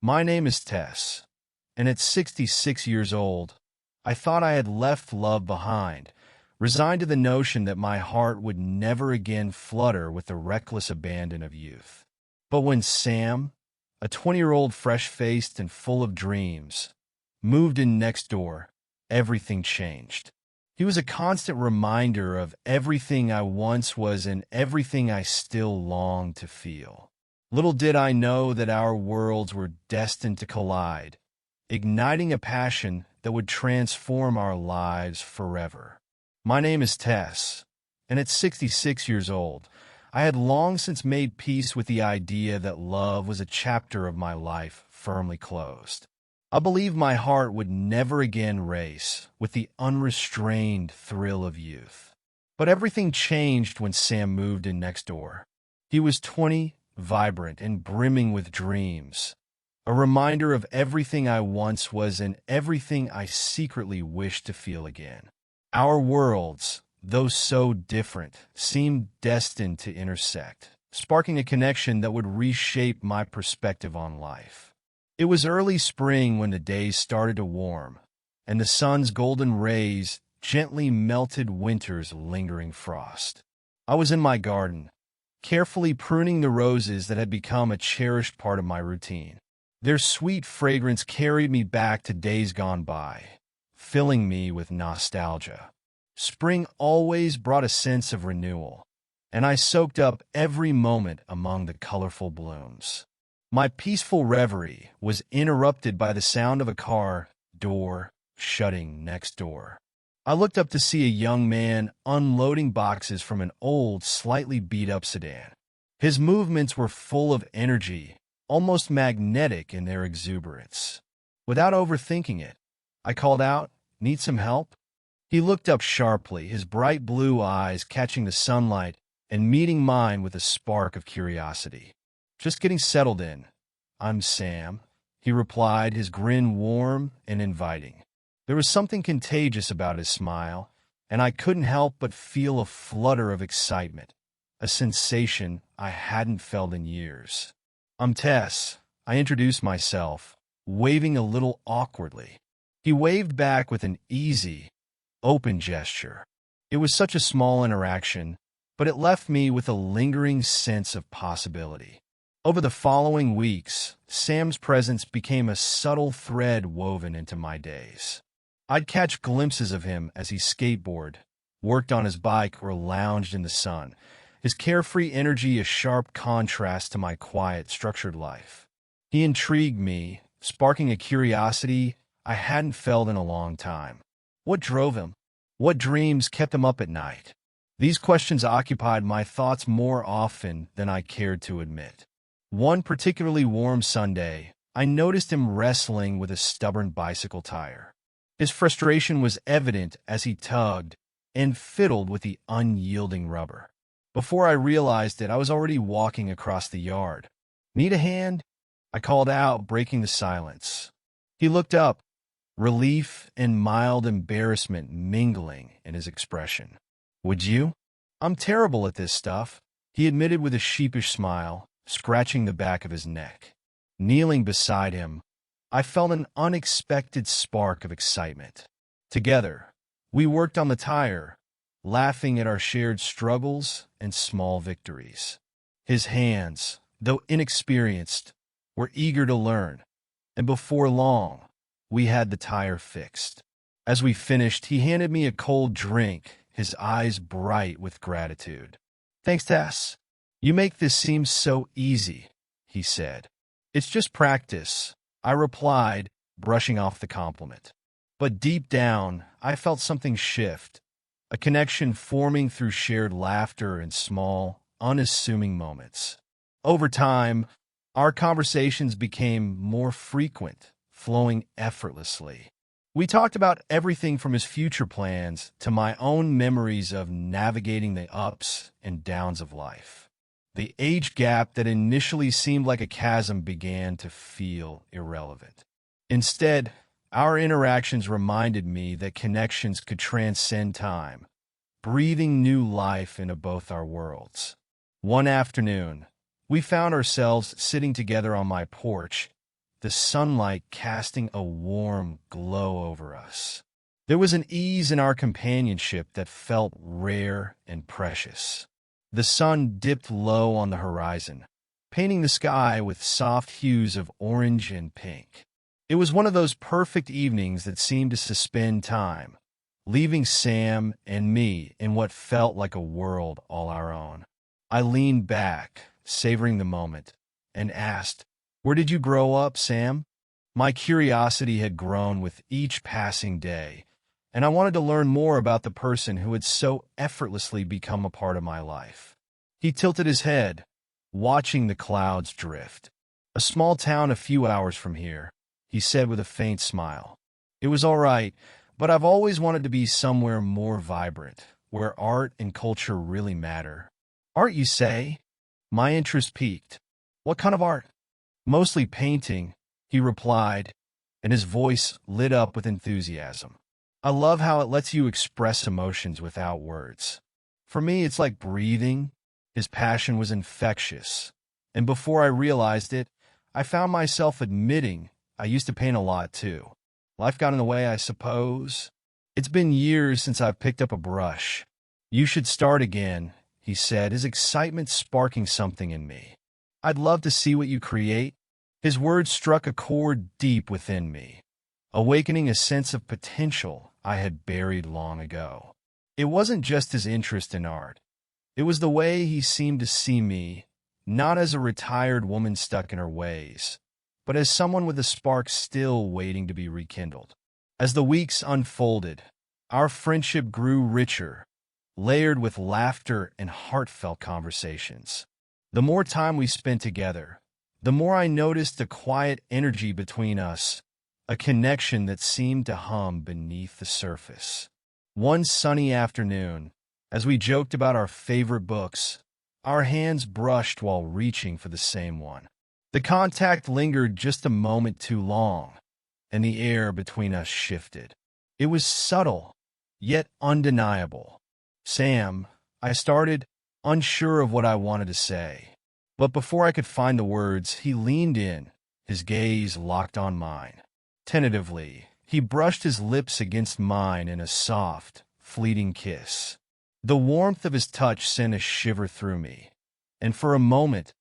My name is Tess, and at 66 years old, I thought I had left love behind, resigned to the notion that my heart would never again flutter with the reckless abandon of youth. But when Sam, a 20-year-old fresh-faced and full of dreams, moved in next door, everything changed. He was a constant reminder of everything I once was and everything I still long to feel. Little did I know that our worlds were destined to collide, igniting a passion that would transform our lives forever. My name is Tess, and at 66 years old, I had long since made peace with the idea that love was a chapter of my life firmly closed. I believed my heart would never again race with the unrestrained thrill of youth. But everything changed when Sam moved in next door. He was 20, vibrant and brimming with dreams, a reminder of everything I once was and everything I secretly wished to feel again. Our worlds, though so different, seemed destined to intersect, sparking a connection that would reshape my perspective on life. It was early spring when the days started to warm, and the sun's golden rays gently melted winter's lingering frost. I was in my garden, carefully pruning the roses that had become a cherished part of my routine. Their sweet fragrance carried me back to days gone by, filling me with nostalgia. Spring always brought a sense of renewal, and I soaked up every moment among the colorful blooms. My peaceful reverie was interrupted by the sound of a car door shutting next door. I looked up to see a young man unloading boxes from an old, slightly beat-up sedan. His movements were full of energy, almost magnetic in their exuberance. Without overthinking it, I called out, "Need some help?" He looked up sharply, his bright blue eyes catching the sunlight and meeting mine with a spark of curiosity. "Just getting settled in. I'm Sam," he replied, his grin warm and inviting. There was something contagious about his smile, and I couldn't help but feel a flutter of excitement, a sensation I hadn't felt in years. "I'm Tess," I introduced myself, waving a little awkwardly. He waved back with an easy, open gesture. It was such a small interaction, but it left me with a lingering sense of possibility. Over the following weeks, Sam's presence became a subtle thread woven into my days. I'd catch glimpses of him as he skateboarded, worked on his bike, or lounged in the sun, his carefree energy a sharp contrast to my quiet, structured life. He intrigued me, sparking a curiosity I hadn't felt in a long time. What drove him? What dreams kept him up at night? These questions occupied my thoughts more often than I cared to admit. One particularly warm Sunday, I noticed him wrestling with a stubborn bicycle tire. His frustration was evident as he tugged and fiddled with the unyielding rubber. Before I realized it, I was already walking across the yard. "Need a hand?" I called out, breaking the silence. He looked up, relief and mild embarrassment mingling in his expression. "Would you?" "I'm terrible at this stuff," he admitted with a sheepish smile, scratching the back of his neck. Kneeling beside him, I felt an unexpected spark of excitement. Together, we worked on the tire, laughing at our shared struggles and small victories. His hands, though inexperienced, were eager to learn, and before long, we had the tire fixed. As we finished, he handed me a cold drink, his eyes bright with gratitude. "Thanks, Tess. You make this seem so easy," he said. "It's just practice," I replied, brushing off the compliment. But deep down, I felt something shift, a connection forming through shared laughter and small, unassuming moments. Over time, our conversations became more frequent, flowing effortlessly. We talked about everything from his future plans to my own memories of navigating the ups and downs of life. The age gap that initially seemed like a chasm began to feel irrelevant. Instead, our interactions reminded me that connections could transcend time, breathing new life into both our worlds. One afternoon, we found ourselves sitting together on my porch, the sunlight casting a warm glow over us. There was an ease in our companionship that felt rare and precious. The sun dipped low on the horizon, painting the sky with soft hues of orange and pink. It was one of those perfect evenings that seemed to suspend time, leaving Sam and me in what felt like a world all our own. I leaned back, savoring the moment, and asked, "Where did you grow up, Sam?" My curiosity had grown with each passing day, and I wanted to learn more about the person who had so effortlessly become a part of my life. He tilted his head, watching the clouds drift. "A small town a few hours from here," he said with a faint smile. "It was all right, but I've always wanted to be somewhere more vibrant, where art and culture really matter." "Art, you say?" My interest piqued. "What kind of art?" "Mostly painting," he replied, and his voice lit up with enthusiasm. "I love how it lets you express emotions without words. For me, it's like breathing." His passion was infectious, and before I realized it, I found myself admitting I used to paint a lot too. Life got in the way, I suppose. "It's been years since I've picked up a brush." "You should start again," he said, his excitement sparking something in me. "I'd love to see what you create." His words struck a chord deep within me, awakening a sense of potential I had buried long ago. It wasn't just his interest in art. It was the way he seemed to see me, not as a retired woman stuck in her ways, but as someone with a spark still waiting to be rekindled. As the weeks unfolded, our friendship grew richer, layered with laughter and heartfelt conversations. The more time we spent together, the more I noticed the quiet energy between us, a connection that seemed to hum beneath the surface. One sunny afternoon, as we joked about our favorite books, our hands brushed while reaching for the same one. The contact lingered just a moment too long, and the air between us shifted. It was subtle, yet undeniable. "Sam," I started, unsure of what I wanted to say. But before I could find the words, he leaned in, his gaze locked on mine. Tentatively, he brushed his lips against mine in a soft, fleeting kiss. The warmth of his touch sent a shiver through me, and for a moment,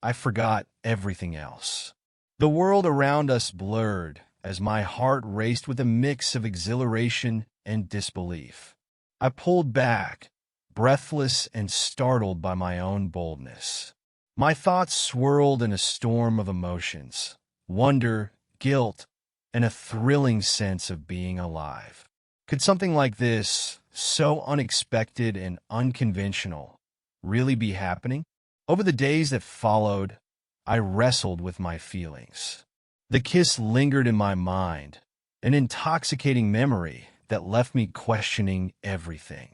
I forgot everything else. The world around us blurred as my heart raced with a mix of exhilaration and disbelief. I pulled back, breathless and startled by my own boldness. My thoughts swirled in a storm of emotions, wonder, guilt, and a thrilling sense of being alive. Could something like this, so unexpected and unconventional, really be happening? Over the days that followed, I wrestled with my feelings. The kiss lingered in my mind, an intoxicating memory that left me questioning everything.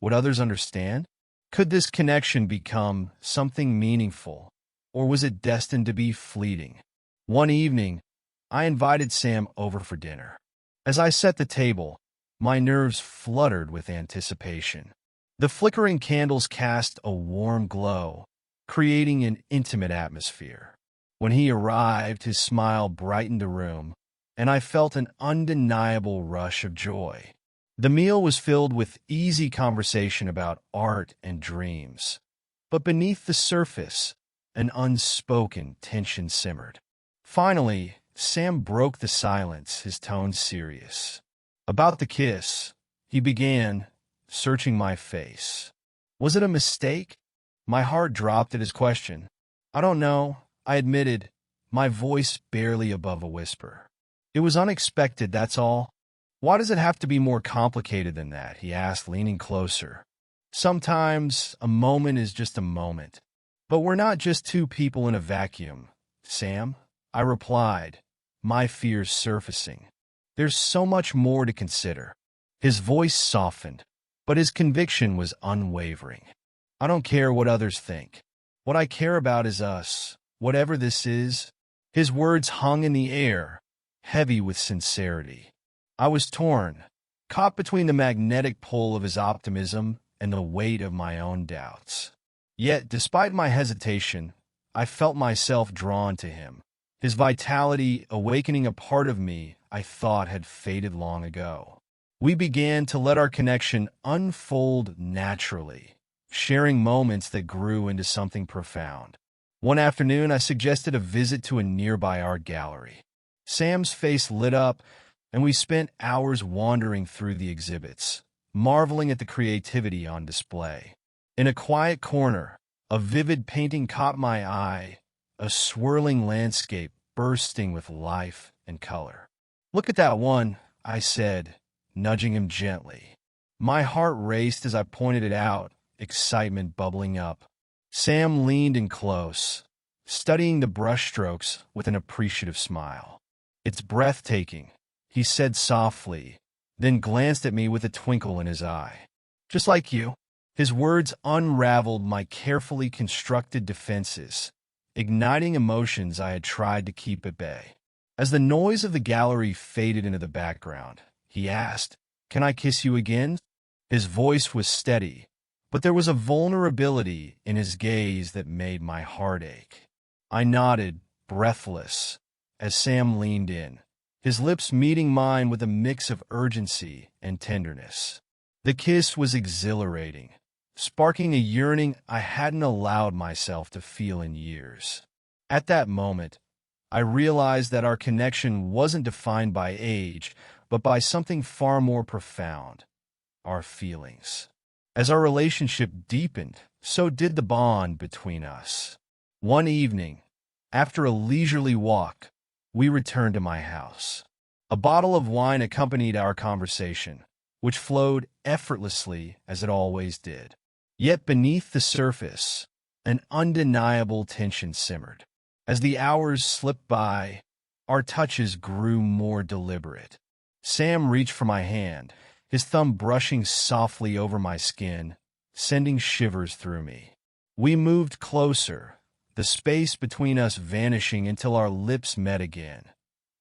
Would others understand? Could this connection become something meaningful, or was it destined to be fleeting? One evening, I invited Sam over for dinner. As I set the table, my nerves fluttered with anticipation. The flickering candles cast a warm glow, creating an intimate atmosphere. When he arrived, his smile brightened the room, and I felt an undeniable rush of joy. The meal was filled with easy conversation about art and dreams, but beneath the surface, an unspoken tension simmered. Finally, Sam broke the silence, his tone serious. "About the kiss," he began, searching my face. "Was it a mistake?" My heart dropped at his question. "I don't know," I admitted, my voice barely above a whisper. "It was unexpected, that's all." "Why does it have to be more complicated than that?" he asked, leaning closer. "Sometimes a moment is just a moment. But we're not just two people in a vacuum, Sam," I replied, my fears surfacing. "There's so much more to consider." His voice softened, but his conviction was unwavering. "I don't care what others think. What I care about is us, whatever this is." His words hung in the air, heavy with sincerity. I was torn, caught between the magnetic pull of his optimism and the weight of my own doubts. Yet, despite my hesitation, I felt myself drawn to him, his vitality awakening a part of me I thought had faded long ago. We began to let our connection unfold naturally, sharing moments that grew into something profound. One afternoon, I suggested a visit to a nearby art gallery. Sam's face lit up, and we spent hours wandering through the exhibits, marveling at the creativity on display. In a quiet corner, a vivid painting caught my eye, a swirling landscape bursting with life and color. "Look at that one," I said, nudging him gently. My heart raced as I pointed it out, excitement bubbling up. Sam leaned in close, studying the brushstrokes with an appreciative smile. "It's breathtaking," he said softly, then glanced at me with a twinkle in his eye. "Just like you." His words unraveled my carefully constructed defenses, igniting emotions I had tried to keep at bay. As the noise of the gallery faded into the background, he asked, "Can I kiss you again?" His voice was steady, but there was a vulnerability in his gaze that made my heart ache. I nodded, breathless, as Sam leaned in, his lips meeting mine with a mix of urgency and tenderness. The kiss was exhilarating, sparking a yearning I hadn't allowed myself to feel in years. At that moment, I realized that our connection wasn't defined by age, but by something far more profound: our feelings. As our relationship deepened, so did the bond between us. One evening, after a leisurely walk, we returned to my house. A bottle of wine accompanied our conversation, which flowed effortlessly as it always did. Yet beneath the surface, an undeniable tension simmered. As the hours slipped by, our touches grew more deliberate. Sam reached for my hand, his thumb brushing softly over my skin, sending shivers through me. We moved closer, the space between us vanishing until our lips met again,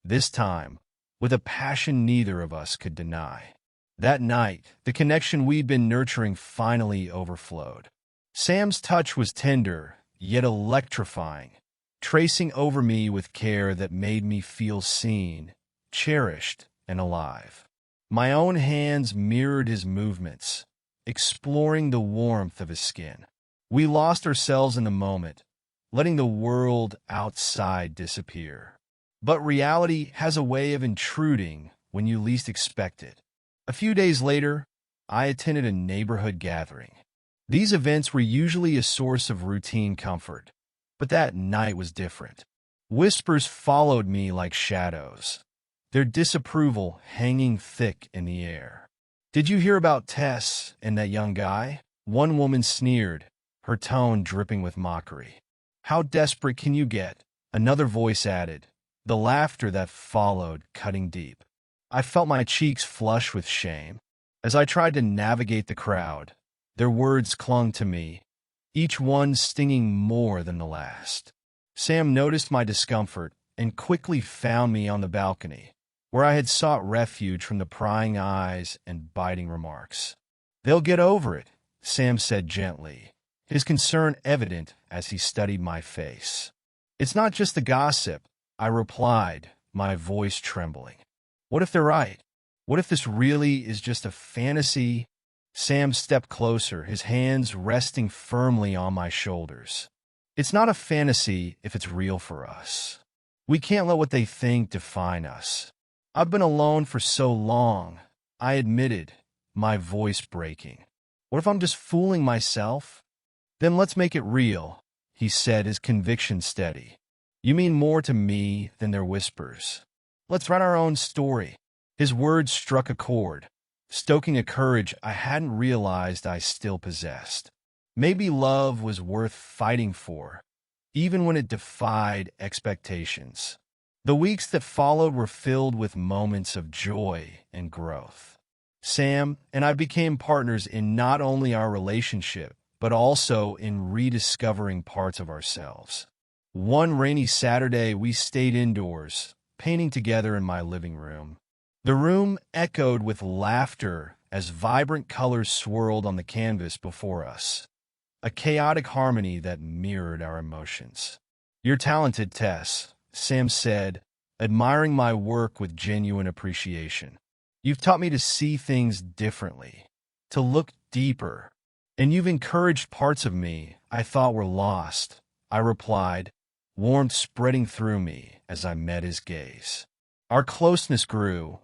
this time with a passion neither of us could deny. That night, the connection we'd been nurturing finally overflowed. Sam's touch was tender, yet electrifying, tracing over me with care that made me feel seen, cherished, and alive. My own hands mirrored his movements, exploring the warmth of his skin. We lost ourselves in the moment, letting the world outside disappear. But reality has a way of intruding when you least expect it. A few days later, I attended a neighborhood gathering. These events were usually a source of routine comfort, but that night was different. Whispers followed me like shadows, their disapproval hanging thick in the air. "Did you hear about Tess and that young guy?" One woman sneered, her tone dripping with mockery. "How desperate can you get?" Another voice added, the laughter that followed cutting deep. I felt my cheeks flush with shame. As I tried to navigate the crowd, their words clung to me, each one stinging more than the last. Sam noticed my discomfort and quickly found me on the balcony, where I had sought refuge from the prying eyes and biting remarks. "They'll get over it," Sam said gently, his concern evident as he studied my face. "It's not just the gossip," I replied, my voice trembling. "What if they're right? What if this really is just a fantasy?" Sam stepped closer, his hands resting firmly on my shoulders. "It's not a fantasy if it's real for us. We can't let what they think define us." "I've been alone for so long," I admitted, my voice breaking. "What if I'm just fooling myself?" "Then let's make it real," he said, his conviction steady. "You mean more to me than their whispers. Let's write our own story." His words struck a chord, stoking a courage I hadn't realized I still possessed. Maybe love was worth fighting for, even when it defied expectations. The weeks that followed were filled with moments of joy and growth. Sam and I became partners in not only our relationship, but also in rediscovering parts of ourselves. One rainy Saturday, we stayed indoors, painting together in my living room. The room echoed with laughter as vibrant colors swirled on the canvas before us, a chaotic harmony that mirrored our emotions. "You're talented, Tess," Sam said, admiring my work with genuine appreciation. You've taught me to see things differently, to look deeper, and you've encouraged parts of me I thought were lost, I replied, warmth spreading through me as I met his gaze. Our closeness grew,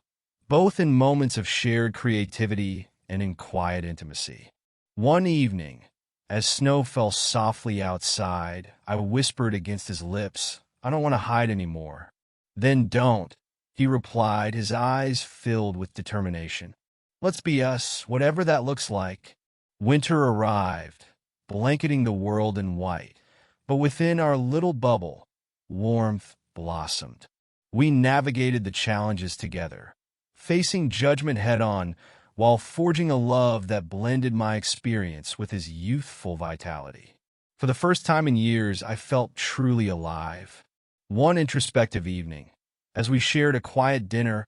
both in moments of shared creativity and in quiet intimacy. One evening, as snow fell softly outside, I whispered against his lips, I don't want to hide anymore. Then don't, he replied, his eyes filled with determination. Let's be us, whatever that looks like. Winter arrived, blanketing the world in white, but within our little bubble, warmth blossomed. We navigated the challenges together, facing judgment head-on while forging a love that blended my experience with his youthful vitality. For the first time in years, I felt truly alive. One introspective evening, as we shared a quiet dinner,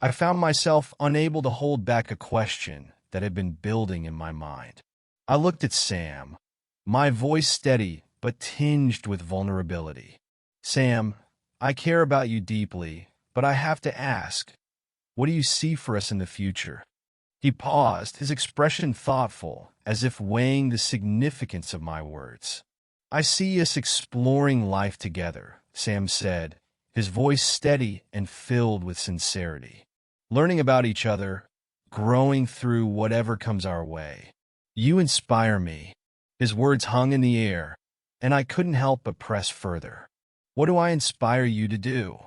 I found myself unable to hold back a question that had been building in my mind. I looked at Sam, my voice steady but tinged with vulnerability. Sam, I care about you deeply, but I have to ask, what do you see for us in the future? He paused, his expression thoughtful, as if weighing the significance of my words. I see us exploring life together, Sam said, his voice steady and filled with sincerity. Learning about each other, growing through whatever comes our way. You inspire me. His words hung in the air, and I couldn't help but press further. What do I inspire you to do?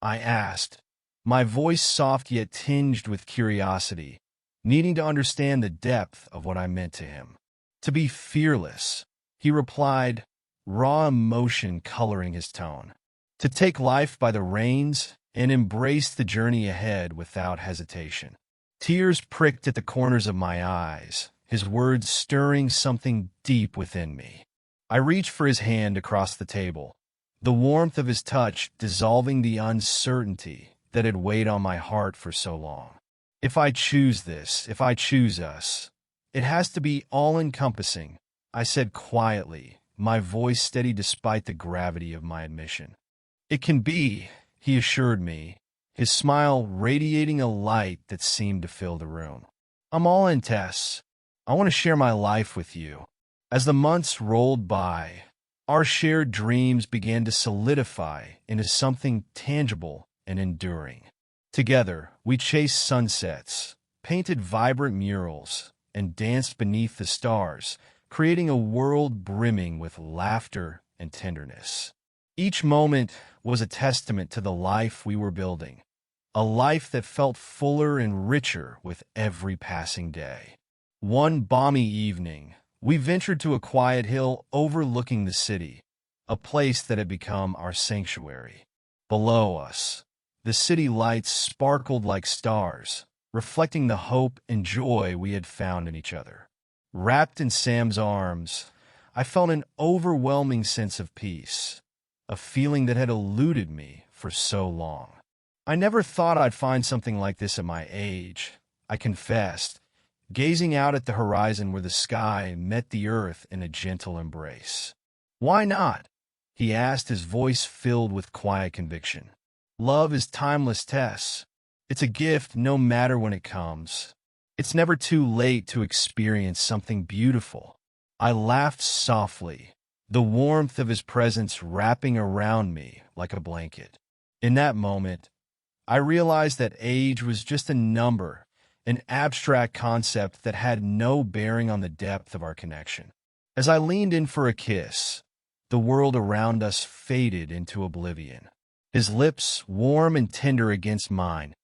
I asked, my voice soft yet tinged with curiosity, needing to understand the depth of what I meant to him. To be fearless, he replied, raw emotion coloring his tone. To take life by the reins and embrace the journey ahead without hesitation. Tears pricked at the corners of my eyes, his words stirring something deep within me. I reached for his hand across the table, the warmth of his touch dissolving the uncertainty that had weighed on my heart for so long. If I choose this, if I choose us, it has to be all-encompassing, I said quietly, my voice steady despite the gravity of my admission. It can be, he assured me, his smile radiating a light that seemed to fill the room. I'm all in, Tess. I want to share my life with you. As the months rolled by, our shared dreams began to solidify into something tangible and enduring. Together, we chased sunsets, painted vibrant murals, and danced beneath the stars, creating a world brimming with laughter and tenderness. Each moment was a testament to the life we were building, a life that felt fuller and richer with every passing day. One balmy evening, we ventured to a quiet hill overlooking the city, a place that had become our sanctuary. Below us, the city lights sparkled like stars, reflecting the hope and joy we had found in each other. Wrapped in Sam's arms, I felt an overwhelming sense of peace, a feeling that had eluded me for so long. I never thought I'd find something like this at my age, I confessed, gazing out at the horizon where the sky met the earth in a gentle embrace. Why not? He asked, his voice filled with quiet conviction. Love is timeless, Tess. It's a gift no matter when it comes. It's never too late to experience something beautiful. I laughed softly, the warmth of his presence wrapping around me like a blanket. In that moment, I realized that age was just a number, an abstract concept that had no bearing on the depth of our connection. As I leaned in for a kiss, the world around us faded into oblivion. His lips, warm and tender against mine,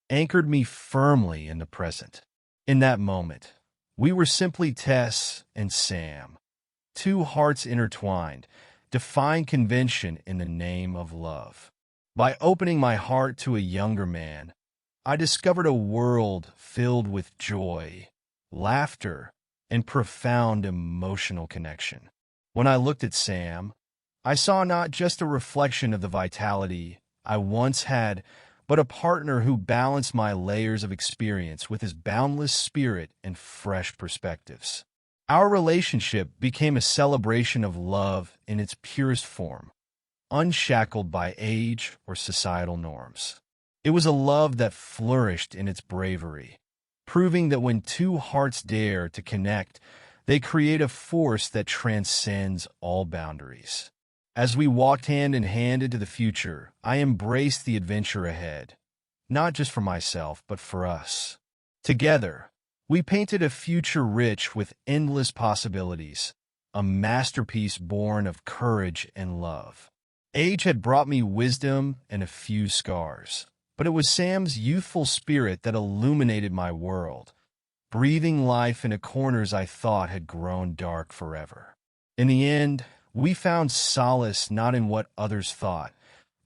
anchored me firmly in the present. In that moment, we were simply Tess and Sam, two hearts intertwined, defying convention in the name of love. By opening my heart to a younger man, I discovered a world filled with joy, laughter, and profound emotional connection. When I looked at Sam, I saw not just a reflection of the vitality I once had, but a partner who balanced my layers of experience with his boundless spirit and fresh perspectives. Our relationship became a celebration of love in its purest form, unshackled by age or societal norms. It was a love that flourished in its bravery, proving that when two hearts dare to connect, they create a force that transcends all boundaries. As we walked hand in hand into the future, I embraced the adventure ahead, not just for myself, but for us. Together, we painted a future rich with endless possibilities, a masterpiece born of courage and love. Age had brought me wisdom and a few scars, but it was Sam's youthful spirit that illuminated my world, breathing life into corners I thought had grown dark forever. In the end, we found solace not in what others thought,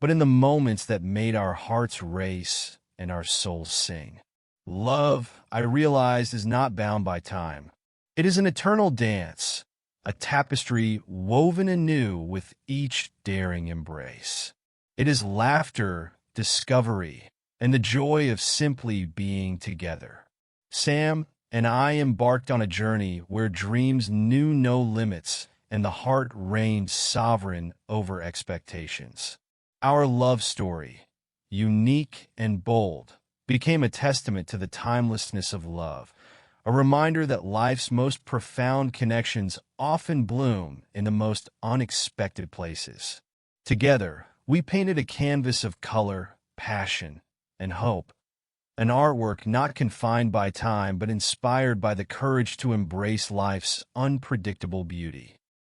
but in the moments that made our hearts race and our souls sing. Love, I realized, is not bound by time. It is an eternal dance, a tapestry woven anew with each daring embrace. It is laughter, discovery, and the joy of simply being together. Sam and I embarked on a journey where dreams knew no limits and the heart reigned sovereign over expectations. Our love story, unique and bold, became a testament to the timelessness of love, a reminder that life's most profound connections often bloom in the most unexpected places. Together, we painted a canvas of color, passion, and hope, an artwork not confined by time but inspired by the courage to embrace life's unpredictable beauty.